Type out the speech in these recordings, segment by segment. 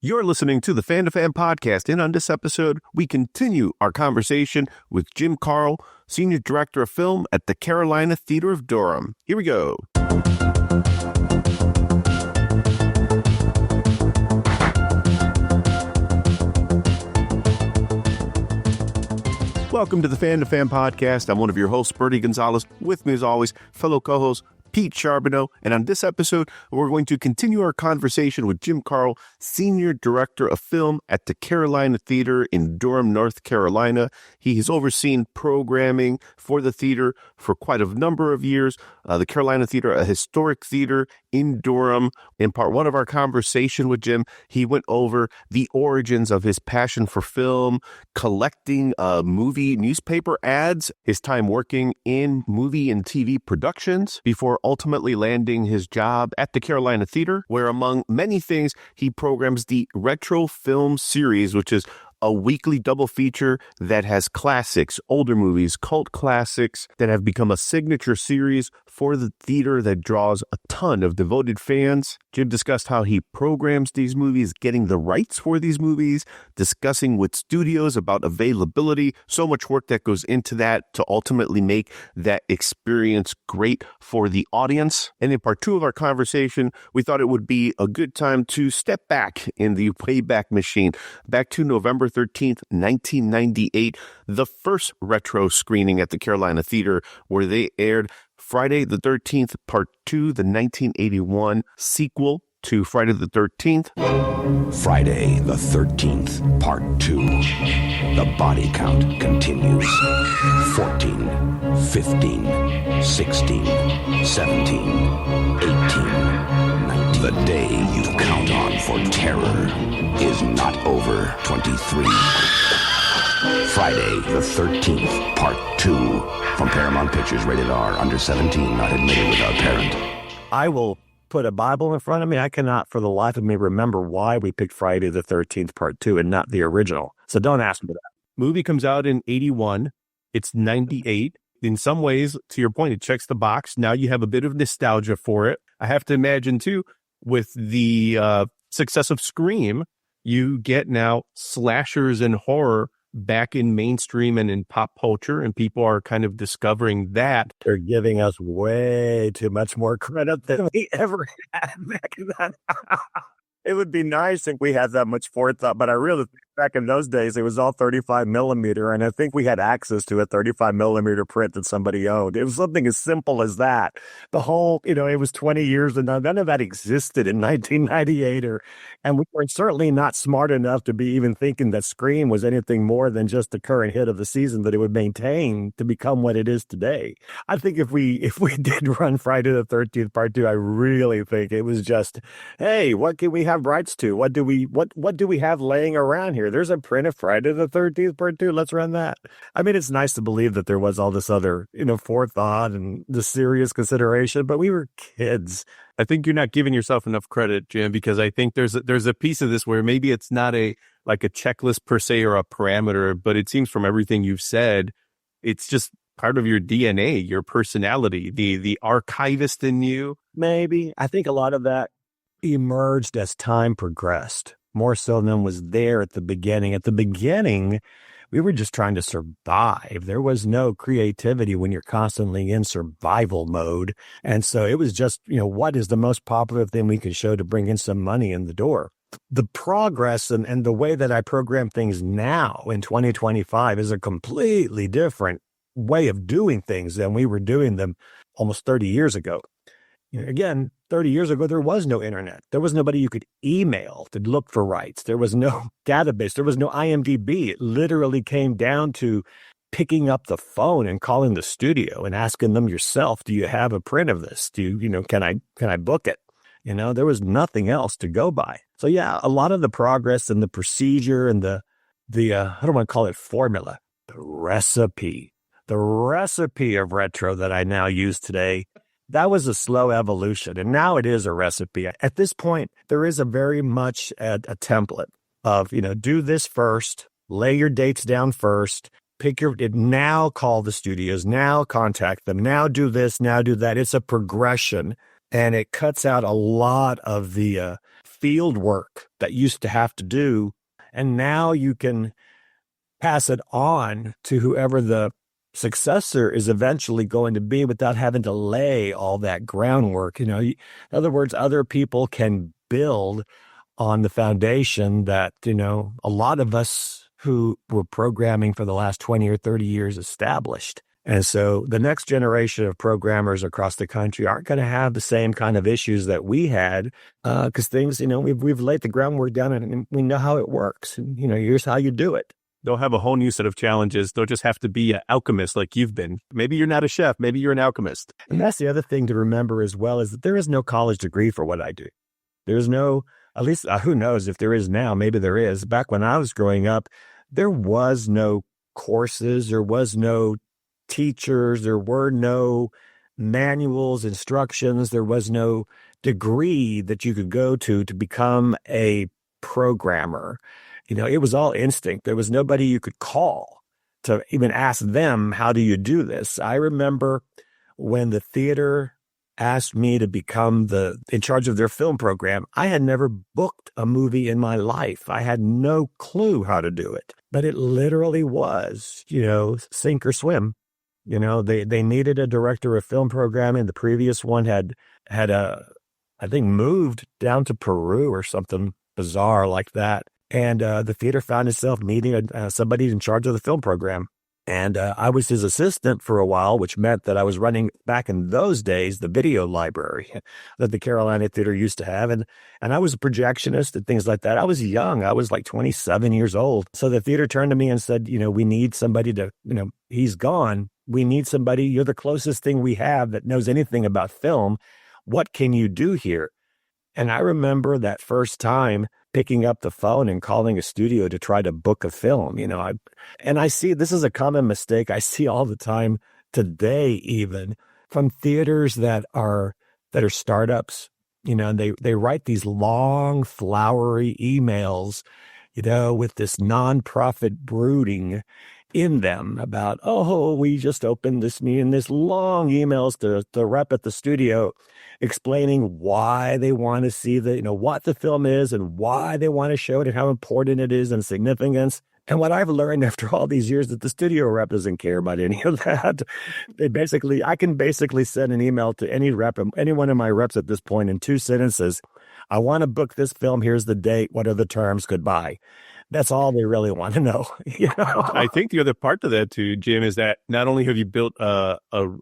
You're listening to the Fan2Fan Podcast, and on this episode, we continue our conversation with Jim Carl, Senior Director of Film at the Carolina Theater of Durham. Here we go. Welcome to the Fan2Fan Podcast. I'm one of your hosts, Bertie Gonzalez. With me, as always, fellow co-host Pete Charbonneau, and on this episode, we're going to continue our conversation with Jim Carl, Senior Director of Film at the Carolina Theater in Durham, North Carolina. He has overseen programming for the theater for quite a number of years. The Carolina Theater, a historic theater in Durham. In part one of our conversation with Jim, he went over the origins of his passion for film, collecting movie newspaper ads, his time working in movie and TV productions, before ultimately landing his job at the Carolina Theater, where among many things, he programs the Retro Film Series, which is a weekly double feature that has classics, older movies, cult classics that have become a signature series for the theater that draws a ton of devoted fans. Jim discussed how he programs these movies, getting the rights for these movies, discussing with studios about availability, so much work that goes into that to ultimately make that experience great for the audience. And in part two of our conversation, we thought it would be a good time to step back in the Wayback Machine, back to November 13th, 1998, the first retro screening at the Carolina Theater, where they aired Friday the 13th, Part 2, the 1981 sequel to Friday the 13th. Friday the 13th, Part 2. The body count continues. 14, 15, 16, 17, 18, 19. The day you count on for terror is not over. 23. Friday the 13th, Part 2. From Paramount Pictures, rated R, under 17, not admitted without parent. I will put a Bible in front of me. I cannot for the life of me remember why we picked Friday the 13th, Part 2 and not the original. So don't ask me that. Movie comes out in 81. It's 98. In some ways, to your point, it checks the box. Now you have a bit of nostalgia for it. I have to imagine, too, with the success of Scream, you get now slashers and horror back in mainstream and in pop culture, and people are kind of discovering that. They're giving us way too much more credit than we ever had back then. It would be nice if we had that much forethought, but I really think back in those days, it was all 35 millimeter, and I think we had access to a 35 millimeter print that somebody owned. It was something as simple as that. The whole, it was 20 years, and none of that existed in 1998, and we were certainly not smart enough to be even thinking that Scream was anything more than just the current hit of the season that it would maintain to become what it is today. I think if we did run Friday the 13th Part 2, I really think it was just, hey, what can we have rights to? What do we have laying around here? There's a print of Friday the 13th Part 2. Let's run that. I mean, it's nice to believe that there was all this other, forethought and the serious consideration, but we were kids. I think you're not giving yourself enough credit, Jim, because I think there's a piece of this where maybe it's not a checklist per se or a parameter, but it seems from everything you've said, it's just part of your DNA, your personality, the archivist in you. Maybe. I think a lot of that emerged as time progressed, more so than was there at the beginning. At the beginning, we were just trying to survive. There was no creativity when you're constantly in survival mode. And so it was just, what is the most popular thing we can show to bring in some money in the door? The progress and the way that I program things now in 2025 is a completely different way of doing things than we were doing them almost 30 years ago. Again, 30 years ago, there was no internet. There was nobody you could email to look for rights. There was no database. There was no IMDb. It literally came down to picking up the phone and calling the studio and asking them yourself, do you have a print of this? Can I book it? There was nothing else to go by. So yeah, a lot of the progress and the procedure and the I don't want to call it formula, the recipe of retro that I now use today. That was a slow evolution, and now it is a recipe. At this point, there is a very much a template of, do this first, lay your dates down first, now call the studios, now contact them, now do this, now do that. It's a progression, and it cuts out a lot of the field work that used to have to do. And now you can pass it on to whoever the successor is eventually going to be without having to lay all that groundwork. In other words, other people can build on the foundation that, a lot of us who were programming for the last 20 or 30 years established. And so the next generation of programmers across the country aren't going to have the same kind of issues that we had, because things, we've laid the groundwork down and we know how it works. And, here's how you do it. They'll have a whole new set of challenges. They'll just have to be an alchemist like you've been. Maybe you're not a chef. Maybe you're an alchemist. And that's the other thing to remember as well, is that there is no college degree for what I do. There's no, at least who knows if there is now, maybe there is. Back when I was growing up, there was no courses, there was no teachers, there were no manuals, instructions, there was no degree that you could go to become a programmer. It was all instinct. There was nobody you could call to even ask them, how do you do this? I remember when the theater asked me to become in charge of their film program, I had never booked a movie in my life. I had no clue how to do it, but it literally was, sink or swim. They needed a director of film programming. The previous one had I think moved down to Peru or something bizarre like that. And the theater found itself needing somebody in charge of the film program. And I was his assistant for a while, which meant that I was running, back in those days, the video library that the Carolina Theater used to have. And I was a projectionist and things like that. I was young. I was like 27 years old. So the theater turned to me and said, we need somebody to, he's gone. We need somebody. You're the closest thing we have that knows anything about film. What can you do here? And I remember that first time picking up the phone and calling a studio to try to book a film. I see this is a common mistake I see all the time today, even from theaters that are startups. They write these long, flowery emails, with this nonprofit brooding in them about, we just opened this meeting, this long emails to the rep at the studio explaining why they want to see what the film is and why they want to show it and how important it is and significance. And what I've learned after all these years, that the studio rep doesn't care about any of that. I can basically send an email to any rep, any one of my reps at this point, in 2 sentences. I want to book this film. Here's the date. What are the terms? Goodbye. That's all they really want to know. I think the other part to that too, Jim, is that not only have you built a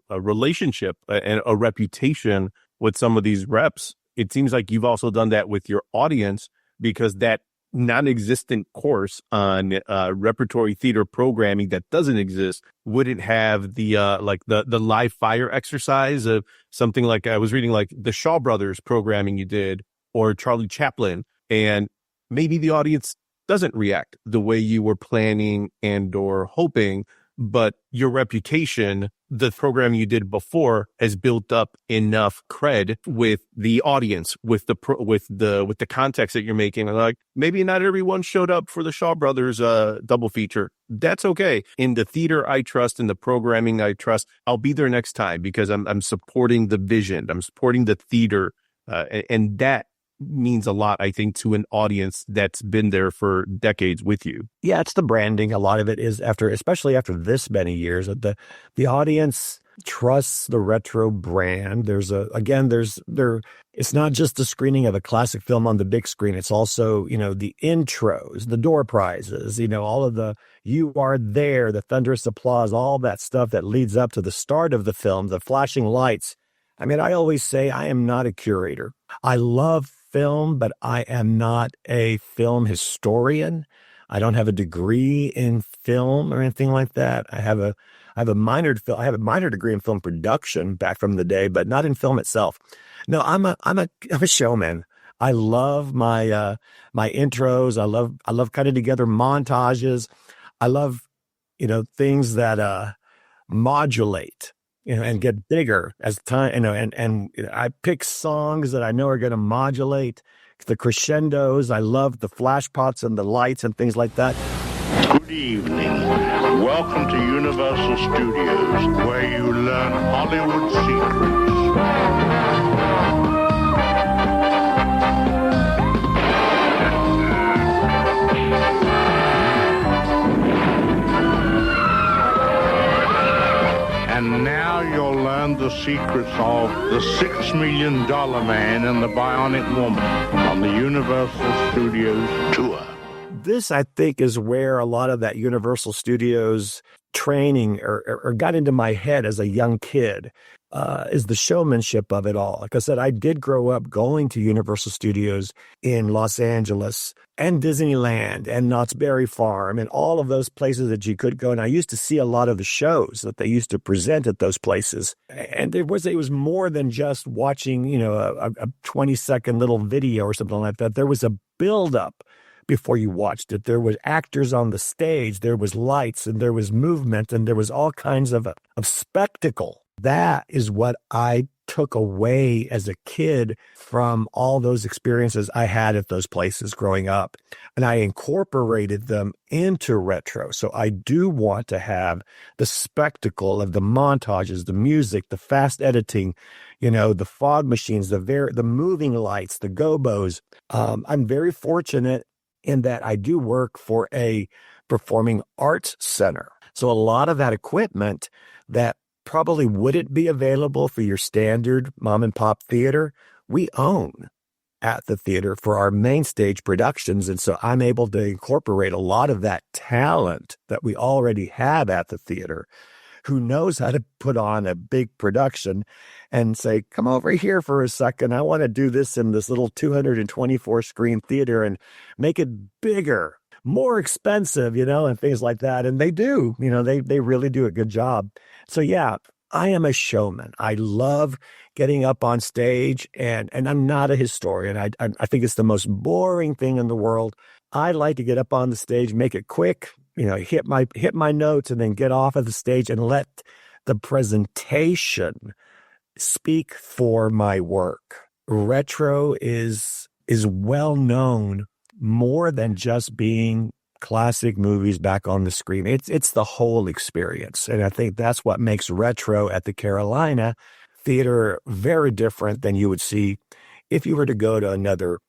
relationship and a reputation with some of these reps, it seems like you've also done that with your audience, because that non-existent course on repertory theater programming that doesn't exist wouldn't have the live fire exercise of something like, I was reading, like the Shaw Brothers programming you did, or Charlie Chaplin, and maybe the audience doesn't react the way you were planning and or hoping, but your reputation, the program you did before, has built up enough cred with the audience, with the context that you're making. Like, maybe not everyone showed up for the Shaw Brothers double feature. That's okay. In the theater I trust, in the programming I trust, I'll be there next time because I'm supporting the vision. I'm supporting the theater, and that means a lot, I think, to an audience that's been there for decades with you. Yeah, it's the branding. A lot of it is especially after this many years, the audience trusts the retro brand. It's not just the screening of a classic film on the big screen. It's also, the intros, the door prizes, all of the "you are there," the thunderous applause, all that stuff that leads up to the start of the film, the flashing lights. I mean, I always say I am not a curator. I love film, but I am not a film historian. I don't have a degree in film or anything like that. I have a minor degree in film production back from the day, but not in film itself. No, I'm a showman. I love my intros. I love cutting together montages. I love, things that modulate, and get bigger as time, and I pick songs that I know are going to modulate the crescendos. I love the flash pots and the lights and things like that. Good evening. Welcome to Universal Studios, where you learn Hollywood secrets. the secrets of the $6 Million Man and the Bionic Woman on the Universal Studios tour. This, I think, is where a lot of that Universal Studios training or got into my head as a young kid, is the showmanship of it all. Like I said, I did grow up going to Universal Studios in Los Angeles and Disneyland and Knott's Berry Farm and all of those places that you could go. And I used to see a lot of the shows that they used to present at those places. And it was more than just watching, a 20-second little video or something like that. There was a buildup before you watched it. There was actors on the stage, there was lights, and there was movement, and there was all kinds of spectacle. That is what I took away as a kid from all those experiences I had at those places growing up. And I incorporated them into retro. So I do want to have the spectacle of the montages, the music, the fast editing, the fog machines, the moving lights, the gobos. I'm very fortunate in that I do work for a performing arts center. So a lot of that equipment that probably wouldn't be available for your standard mom and pop theater, we own at the theater for our main stage productions. And so I'm able to incorporate a lot of that talent that we already have at the theater, who knows how to put on a big production and say, come over here for a second. I want to do this in this little 224 screen theater and make it bigger, more expensive, and things like that. And they do, they really do a good job. So yeah, I am a showman. I love getting up on stage, and I'm not a historian. I think it's the most boring thing in the world. I like to get up on the stage, make it quick, hit my notes, and then get off of the stage and let the presentation speak for my work. Retro is well known more than just being classic movies back on the screen. It's the whole experience. And I think that's what makes retro at the Carolina Theater very different than you would see if you were to go to another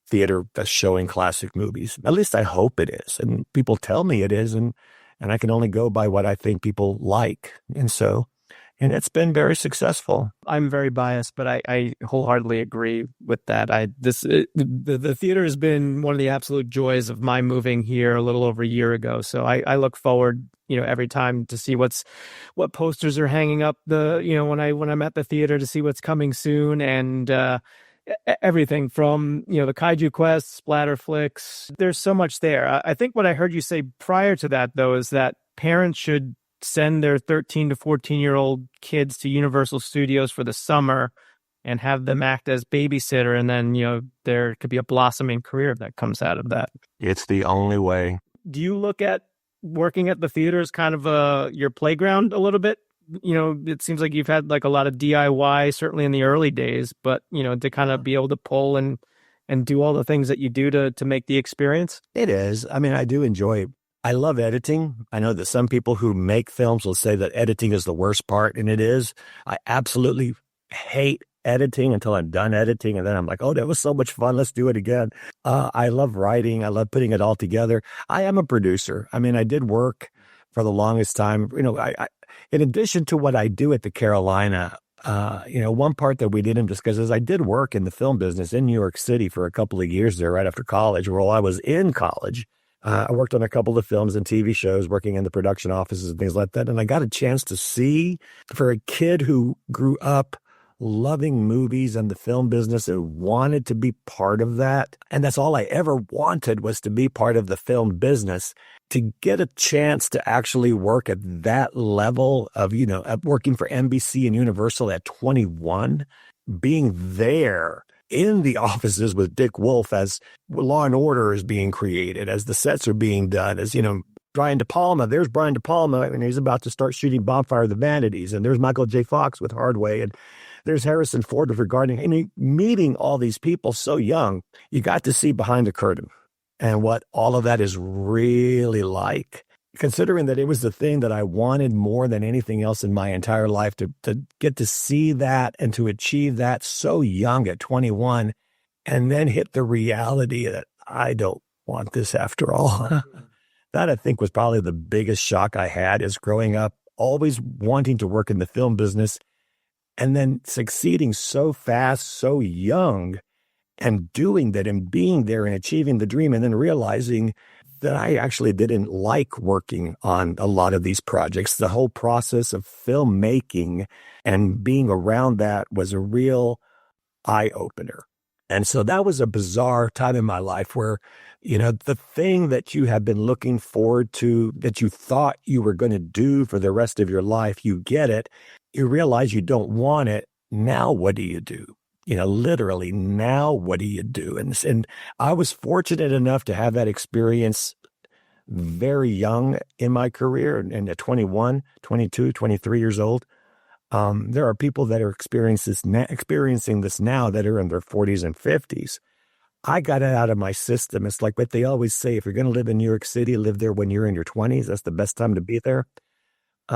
theater that's showing classic movies. At least I hope it is. And people tell me it is. And I can only go by what I think people like. And it's been very successful. I'm very biased, but I wholeheartedly agree with that. The theater has been one of the absolute joys of my moving here a little over a year ago. So I look forward, every time to see what posters are hanging up when I'm at the theater, to see what's coming soon, and everything from the Kaiju Quest, SplatterFlix. There's so much there. I think what I heard you say prior to that, though, is that parents should send their 13 to 14-year-old kids to Universal Studios for the summer and have them act as babysitter. And then, there could be a blossoming career that comes out of that. It's the only way. Do you look at working at the theater as kind of your playground a little bit? It seems like you've had like a lot of DIY, certainly in the early days, but, to kind of be able to pull and do all the things that you do to make the experience. It is. I mean, I do enjoy I love editing. I know that some people who make films will say that editing is the worst part, and it is. I absolutely hate editing until I'm done editing, and then I'm like, oh, that was so much fun. Let's do it again. I love writing. I love putting it all together. I am a producer. I mean, I did work for the longest time. I in addition to what I do at the Carolina, one part that we didn't discuss is I did work in the film business in New York City for a couple of years there right after college. While I was in college, I worked on a couple of films and TV shows, working in the production offices and things like that. And I got a chance to see, for a kid who grew up loving movies and the film business and wanted to be part of that, and that's all I ever wanted, was to be part of the film business, to get a chance to actually work at that level of, working for NBC and Universal at 21, being there in the offices with Dick Wolf as Law and Order is being created, as the sets are being done, as, Brian De Palma, there's Brian De Palma, and he's about to start shooting Bonfire of the Vanities, and there's Michael J. Fox with Hardway, and there's Harrison Ford with Regarding, and meeting all these people so young, you got to see behind the curtain and what all of that is really like. Considering that it was the thing that I wanted more than anything else in my entire life, to get to see that and to achieve that so young at 21, and then hit the reality that I don't want this after all. That, I think, was probably the biggest shock I had, is growing up, always wanting to work in the film business, and then succeeding so fast, so young, and doing that and being there and achieving the dream, and then realizing that I actually didn't like working on a lot of these projects. The whole process of filmmaking and being around that was a real eye-opener. And so that was a bizarre time in my life where, the thing that you have been looking forward to, that you thought you were going to do for the rest of your life, you get it, you realize you don't want it. Now what do you do? Literally, now what do you do? And I was fortunate enough to have that experience very young in my career, and at 21, 22, 23 years old. There are people that are experiencing this now that are in their 40s and 50s. I got it out of my system. It's like what they always say, if you're going to live in New York City, live there when you're in your 20s. That's the best time to be there.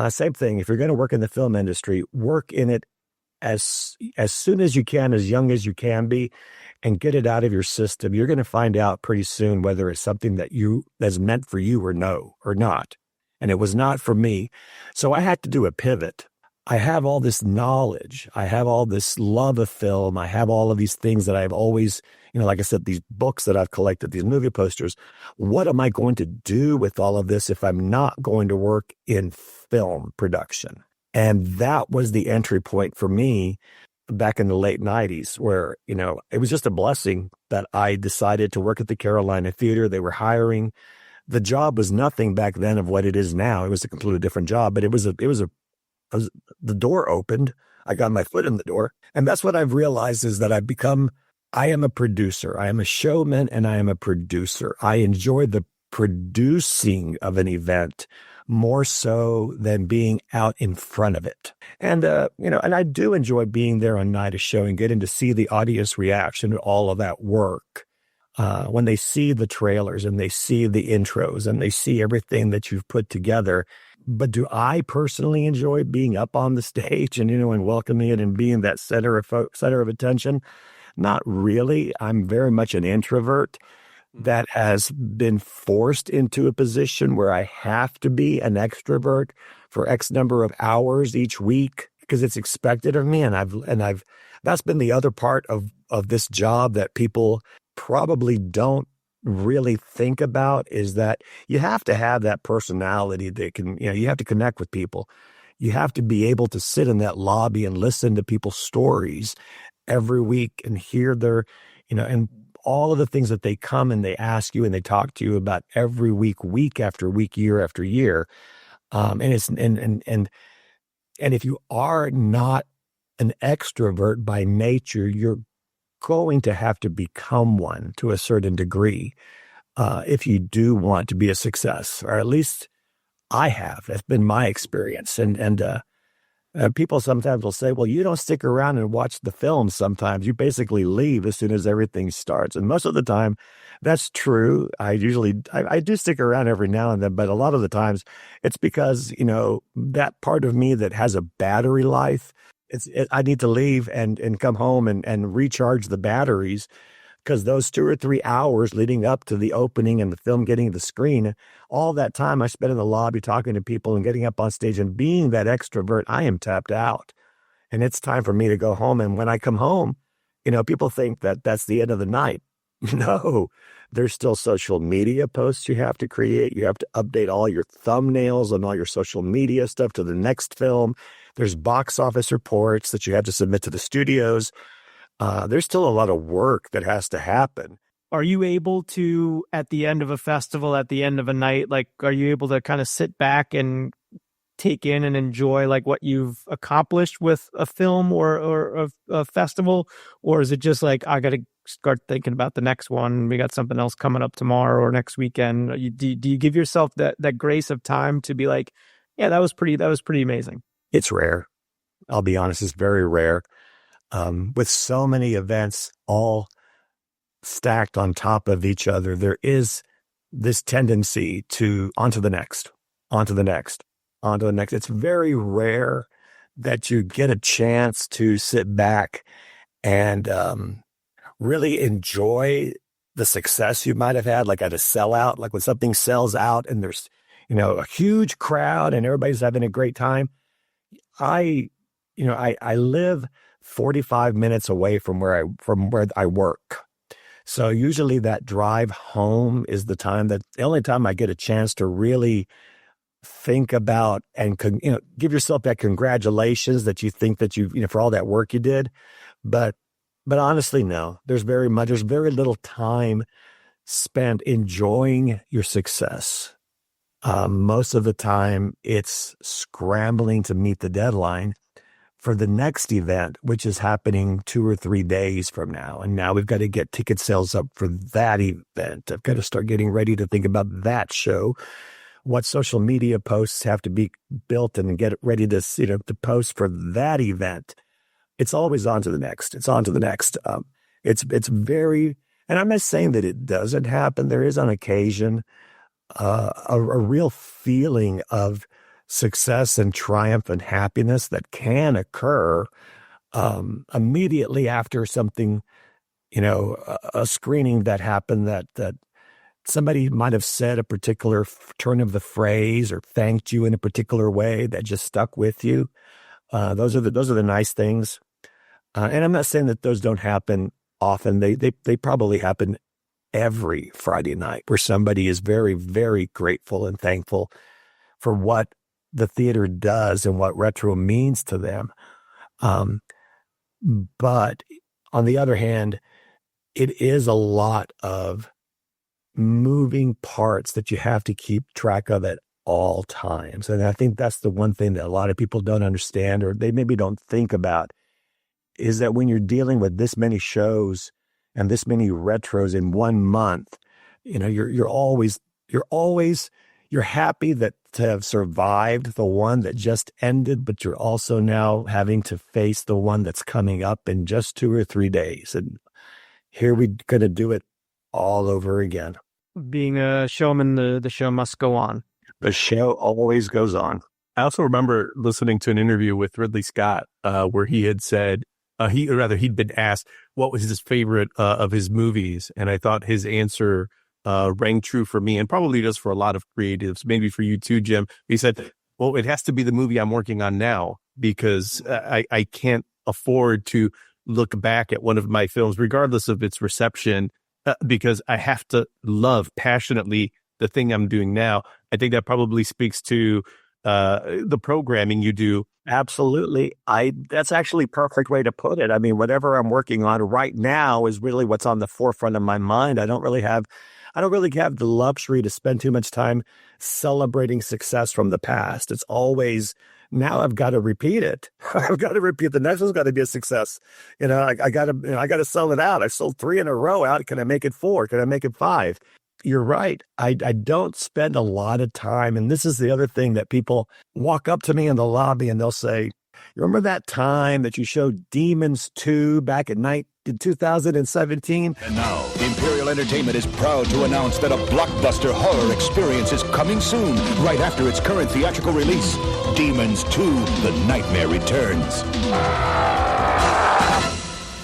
Same thing. If you're going to work in the film industry, work in it as soon as you can, as young as you can be, and get it out of your system. You're going to find out pretty soon whether it's something that's meant for you or not. And it was not for me. So I had to do a pivot. I have all this knowledge. I have all this love of film. I have all of these things that I've always, like I said, these books that I've collected, these movie posters. What am I going to do with all of this if I'm not going to work in film production? And that was the entry point for me back in the late 90s, where, it was just a blessing that I decided to work at the Carolina Theater. They were hiring. The job was nothing back then of what it is now. It was a completely different job, but the door opened. I got my foot in the door. And that's what I've realized is that I am a producer. I am a showman, and I am a producer. I enjoy the producing of an event more so than being out in front of it. And, and I do enjoy being there on night of show and getting to see the audience reaction to all of that work. When they see the trailers and they see the intros and they see everything that you've put together. But do I personally enjoy being up on the stage and, and welcoming it and being that center of attention? Not really. I'm very much an introvert that has been forced into a position where I have to be an extrovert for X number of hours each week because it's expected of me. And I've that's been the other part of this job that people probably don't really think about, is that you have to have that personality that can, you have to connect with people. You have to be able to sit in that lobby and listen to people's stories every week and hear their, and all of the things that they come and they ask you and they talk to you about every week after week, year after year. And if you are not an extrovert by nature, you're going to have to become one to a certain degree if you do want to be a success, or at least I have. That's been my experience. And people sometimes will say, well, you don't stick around and watch the film sometimes. You basically leave as soon as everything starts. And most of the time, that's true. I do stick around every now and then, but a lot of the times it's because, that part of me that has a battery life, I need to leave and come home and recharge the batteries, because those 2 or 3 hours leading up to the opening and the film getting to the screen, all that time I spent in the lobby talking to people and getting up on stage and being that extrovert, I am tapped out. And it's time for me to go home. And when I come home, people think that that's the end of the night. No, there's still social media posts you have to create. You have to update all your thumbnails and all your social media stuff to the next film. There's box office reports that you have to submit to the studios. There's still a lot of work that has to happen. Are you able to, at the end of a festival, at the end of a night, are you able to kind of sit back and take in and enjoy what you've accomplished with a film or a festival? Or is it just I got to start thinking about the next one? We got something else coming up tomorrow or next weekend. Do you give yourself that grace of time to be yeah, that was pretty amazing? It's rare. I'll be honest, it's very rare. With so many events all stacked on top of each other, there is this tendency to onto the next. It's very rare that you get a chance to sit back and really enjoy the success you might have had, like at a sellout, like when something sells out and there's, a huge crowd and everybody's having a great time. I live 45 minutes away from where I work. So usually that drive home is the only time I get a chance to really think about and, give yourself that congratulations that you think that for all that work you did. But honestly, no, there's very little time spent enjoying your success. Most of the time it's scrambling to meet the deadline for the next event, which is happening 2 or 3 days from now. And now we've got to get ticket sales up for that event. I've got to start getting ready to think about that show, what social media posts have to be built and get ready to, to post for that event. It's always on to the next. It's on to the next. It's very, and I'm not saying that it doesn't happen. There is on occasion a real feeling of success and triumph and happiness that can occur immediately after something, a screening that happened that somebody might have said a particular turn of the phrase or thanked you in a particular way that just stuck with you. Those are the nice things. And I'm not saying that those don't happen often. They probably happen every Friday night where somebody is very, very grateful and thankful for what the theater does and what retro means to them. But on the other hand, it is a lot of moving parts that you have to keep track of at all times. And I think that's the one thing that a lot of people don't understand, or they maybe don't think about, is that when you're dealing with this many shows and this many retros in 1 month, you're happy to have survived the one that just ended, but you're also now having to face the one that's coming up in just 2 or 3 days. And here we're going to do it all over again. Being a showman, the show must go on. The show always goes on. I also remember listening to an interview with Ridley Scott where he had said, he'd been asked what was his favorite of his movies. And I thought his answer rang true for me, and probably just for a lot of creatives, maybe for you too, Jim. He said, well, it has to be the movie I'm working on now, because I can't afford to look back at one of my films, regardless of its reception, because I have to love passionately the thing I'm doing now. I think that probably speaks to the programming you do. Absolutely. That's actually a perfect way to put it. I mean, whatever I'm working on right now is really what's on the forefront of my mind. I don't really have the luxury to spend too much time celebrating success from the past. It's always, now I've got to repeat it. I've got to repeat. The next one's got to be a success. I got to sell it out. I sold 3 in a row out. Can I make it 4? Can I make it 5? You're right. I don't spend a lot of time. And this is the other thing that people walk up to me in the lobby and they'll say, you remember that time that you showed Demons 2 back in 2017? And now, Imperial Entertainment is proud to announce that a blockbuster horror experience is coming soon, right after its current theatrical release. Demons 2, The Nightmare Returns.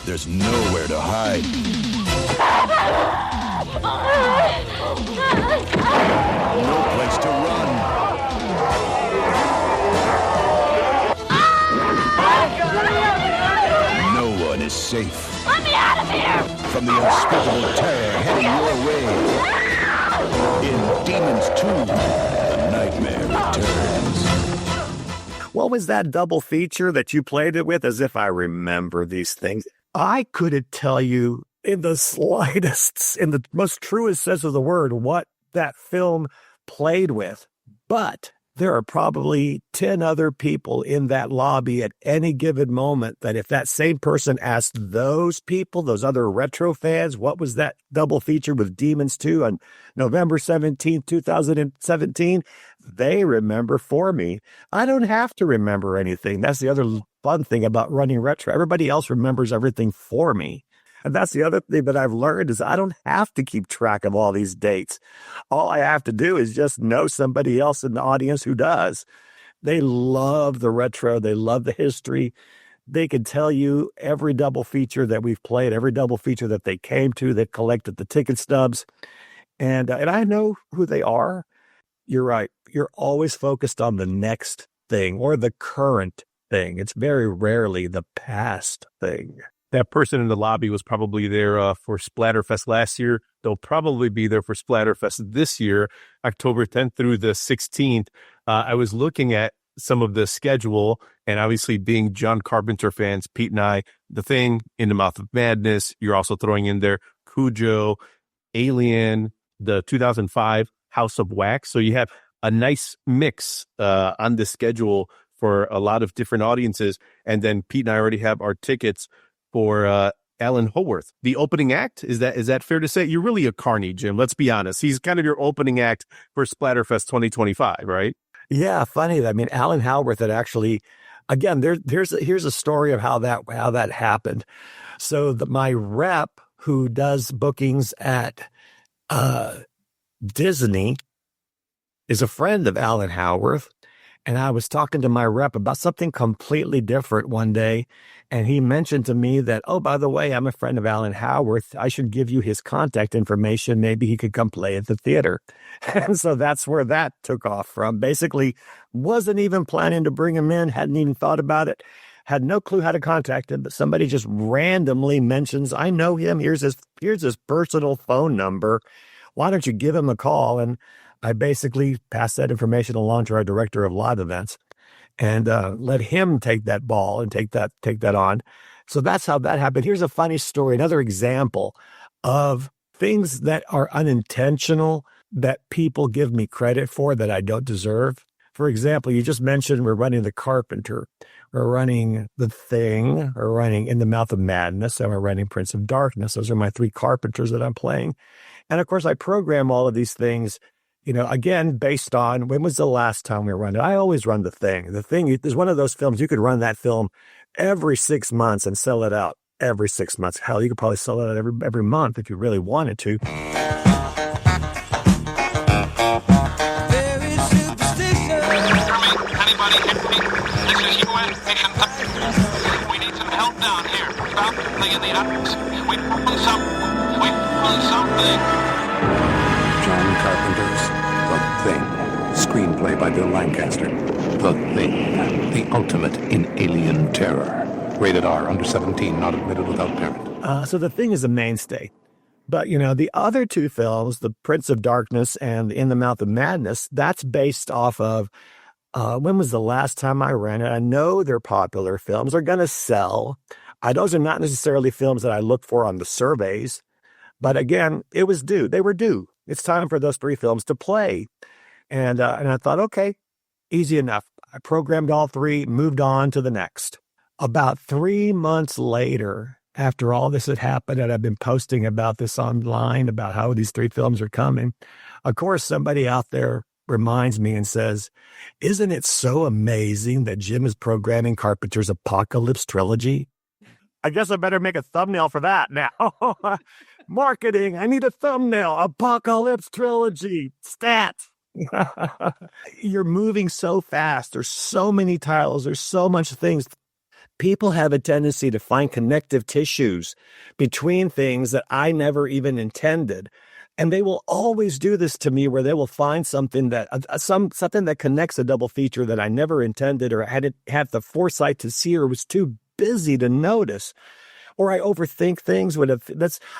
There's nowhere to hide. No place to run. No one is safe. Let me out of here! From the unspeakable terror heading your way. In Demons 2, The Nightmare Returns. What was that double feature that you played it with? As if I remember these things. I couldn't tell you in the slightest, in the most truest sense of the word, what that film played with. But there are probably 10 other people in that lobby at any given moment that if that same person asked those people, those other retro fans, what was that double feature with Demons 2 on November 17, 2017, they remember for me. I don't have to remember anything. That's the other fun thing about running retro. Everybody else remembers everything for me. And that's the other thing that I've learned is I don't have to keep track of all these dates. All I have to do is just know somebody else in the audience who does. They love the retro. They love the history. They can tell you every double feature that we've played, every double feature that they came to, that collected the ticket stubs. And I know who they are. You're right. You're always focused on the next thing or the current thing. It's very rarely the past thing. That person in the lobby was probably there for SplatterFest last year. They'll probably be there for SplatterFest this year, October 10th through the 16th. I was looking at some of the schedule, and obviously being John Carpenter fans, Pete and I, The Thing, In the Mouth of Madness, you're also throwing in there Cujo, Alien, the 2005 House of Wax. So you have a nice mix on the schedule for a lot of different audiences. And then Pete and I already have our tickets for Alan Howarth, the opening act. Is that fair to say? You're really a carny, Jim. Let's be honest. He's kind of your opening act for Splatterfest 2025, right? Yeah, funny. I mean, Alan Howarth had actually, again, here's a story of how that happened. So my rep who does bookings at Disney is a friend of Alan Howarth. And I was talking to my rep about something completely different one day. And he mentioned to me that, oh, by the way, I'm a friend of Alan Howarth. I should give you his contact information. Maybe he could come play at the theater. And so that's where that took off from. Basically, wasn't even planning to bring him in, hadn't even thought about it, had no clue how to contact him. But somebody just randomly mentions, I know him. Here's his personal phone number. Why don't you give him a call? And I basically passed that information along to our director of live events and let him take that ball and take that on. So that's how that happened. Here's a funny story, another example of things that are unintentional that people give me credit for that I don't deserve. For example, you just mentioned we're running The Carpenter, we're running The Thing, we're running In the Mouth of Madness, and we're running Prince of Darkness. Those are my three Carpenters that I'm playing. And of course, I program all of these things, again, based on when was the last time we run it. I always run The Thing. The Thing is one of those films, you could run that film every 6 months and sell it out every 6 months. Hell, you could probably sell it out every month if you really wanted to. We need some help down here. Something in the atmosphere. We found something. John Carpenter's The Thing. Screenplay by Bill Lancaster. The Thing. The ultimate in alien terror. Rated R, under 17, not admitted without parent. So The Thing is a mainstay. But, the other two films, The Prince of Darkness and In the Mouth of Madness, that's based off of when was the last time I ran it? I know they're popular films. They're going to sell. Those are not necessarily films that I look for on the surveys. But again, it was due. They were due. It's time for those three films to play. And I thought, okay, easy enough. I programmed all three, moved on to the next. About 3 months later, after all this had happened, and I've been posting about this online, about how these three films are coming, of course, somebody out there reminds me and says, isn't it so amazing that Jim is programming Carpenter's Apocalypse trilogy? I guess I better make a thumbnail for that now. Marketing, I need a thumbnail. Apocalypse trilogy, stats. You're moving so fast. There's so many titles. There's so much things. People have a tendency to find connective tissues between things that I never even intended. And they will always do this to me where they will find something that something that connects a double feature that I never intended or hadn't had the foresight to see or was too busy to notice. Or I overthink things.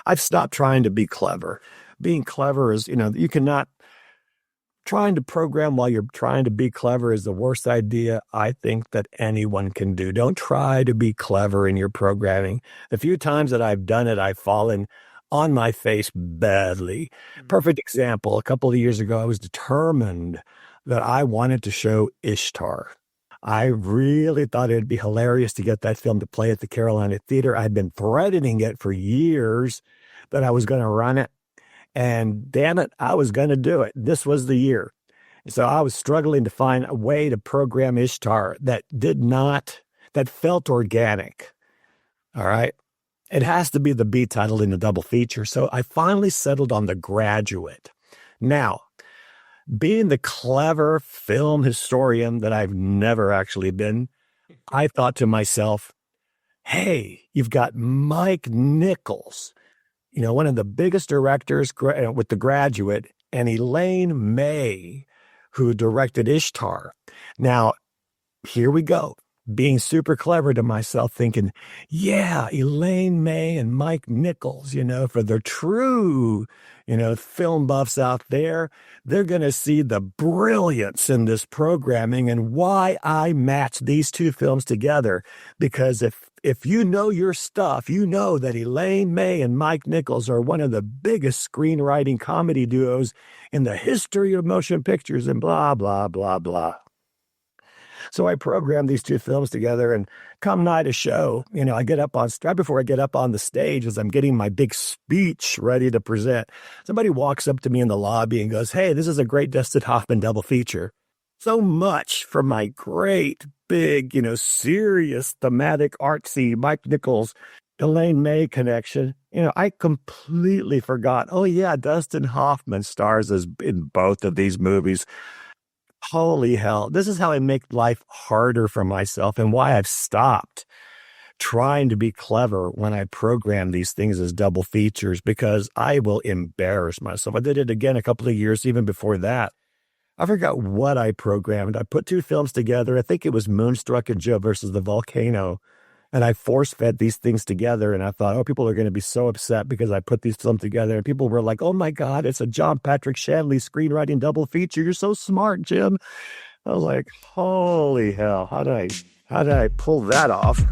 I've stopped trying to be clever. Being clever is, you cannot. Trying to program while you're trying to be clever is the worst idea I think that anyone can do. Don't try to be clever in your programming. The few times that I've done it, I've fallen on my face badly. Perfect example. A couple of years ago, I was determined that I wanted to show Ishtar. I really thought it'd be hilarious to get that film to play at the Carolina Theater. I'd been threatening it for years that I was going to run it. And damn it, I was going to do it. This was the year. So I was struggling to find a way to program Ishtar that felt organic. All right. It has to be the B title in the double feature. So I finally settled on The Graduate. Now, being the clever film historian that I've never actually been, I thought to myself, hey, you've got Mike Nichols, one of the biggest directors with The Graduate, and Elaine May, who directed Ishtar. Now, here we go. being super clever to myself, thinking, yeah, Elaine May and Mike Nichols, for the true, film buffs out there, they're going to see the brilliance in this programming and why I matched these two films together. Because if you know your stuff, you know that Elaine May and Mike Nichols are one of the biggest screenwriting comedy duos in the history of motion pictures and blah, blah, blah, blah. So I programmed these two films together, and come night of show, I get up right before I get up on the stage, as I'm getting my big speech ready to present, somebody walks up to me in the lobby and goes, "Hey, this is a great Dustin Hoffman double feature." So much for my great, big, serious, thematic, artsy Mike Nichols, Elaine May connection. I completely forgot. Oh yeah, Dustin Hoffman stars in both of these movies. Holy hell. This is how I make life harder for myself and why I've stopped trying to be clever when I program these things as double features, because I will embarrass myself. I did it again a couple of years even before that. I forgot what I programmed. I put two films together. I think it was Moonstruck and Joe versus the Volcano. And I force-fed these things together, and I thought, people are going to be so upset because I put these films together. And people were like, "Oh, my God, it's a John Patrick Shanley screenwriting double feature. You're so smart, Jim." I was like, holy hell, how did I pull that off?